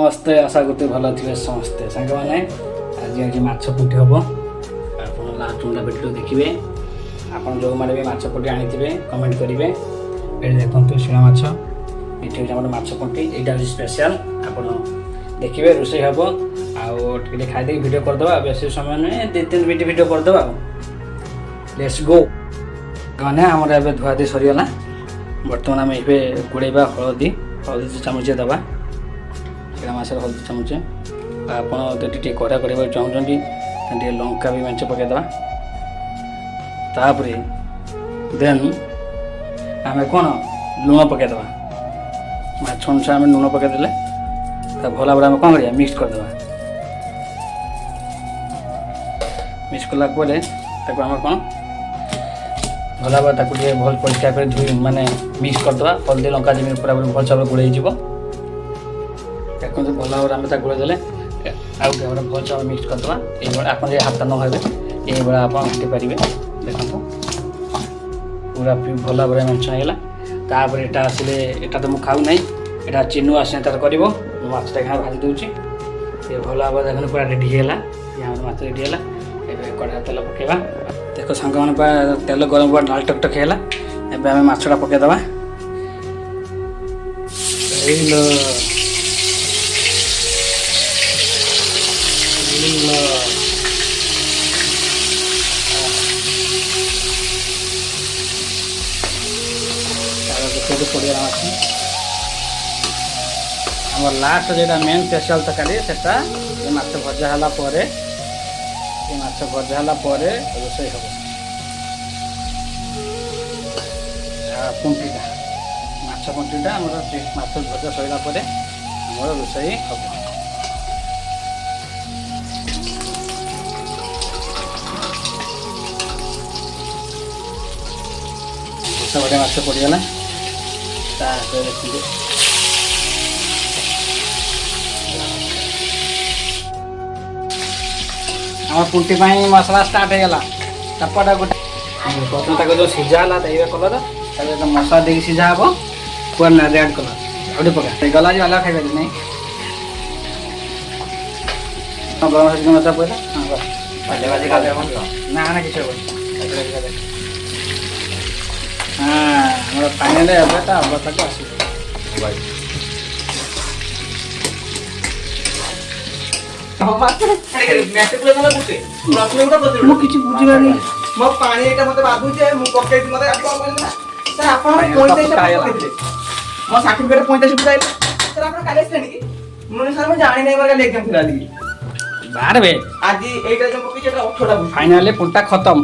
समस्ते आशा करते भल थे समस्ते सांग मैंने आज आज माछ पुटी हम आप लास्ट मुंडा भिडियो देखिए आप जो मैंने भी माछ पुटी आनी कमेंट करेंगे ये देखते शिणा माछ ये हूँ माछ पुटी यहाँ हूँ स्पेशल आप देखिए रोषे हम आगे खाईदे भिडियो करदे बेस समय नुहे 2-3 मिनट भिडियो करदे लेट्स गो मैंने आमर ए धुआधी सरीगला बर्तमान आम ये गोड़ेबा हलदी चामचे दबा शिड़ा माछ हल्दी चामचे आपड़ी कड़ा करवा चाहते लंका भी मेंचे पकईदे तापर देन आम कौन लुण पकईदे माछ अनुसार आम लुण पकईदे भला भाव कौन कर मिक्स करदे मिक्स कलापर आम कौन भला भाव भल परिष्कार कर धुई माने मिक्स करदे हल्दी लंका जमी पूरा भल चाव गोड़े देखो भल भाव आम गोड़े देले आगे भल चाव मिक्स करदे ये आप हाथ न हे ये आप पारे देखो पूरा भल भाव मेंशन होगा तापर यहाँ आसिले यहाँ तो मुझे खाऊ ना यहाँ चिन्नु आस कर माछटा खाना भाजी दूसरी ये भल भाव देखो पूरा रेडी है यहाँ माछ रेडी है कड़ा तेल पकेबा देखो सांग मैंने तेल गरम पूरा डाल टकटक है एवं आम माछटा पकईदे पड़िया माछ आम लास्ट जो मेन स्पेशल तरकारी से माछ भजा है माछ भजा है रोषे हम पुंटीटा माछ पुंटीटा आम माछ भजा सैला आम रोषे हम बढ़िया माछ पड़गला देखिए आम पुंटी मसला स्टार्ट होगा चपटा गोटे प्रथम तक जो सीझा है ये कलर मसला दे सीझा हम पूरा रेड कलर गोटे पका गला जो अलग खाई नहीं गरम मसला पड़ा ना ना किसी हाँ फाइनाल अवस्था को आस किसी बुझे मो पानी मत बाधुचे मुझे मो सर्टिफिकेट 45 सर आप जानी नहीं एग्जाम बाहर आज फाइनाली पुंटा खत्म।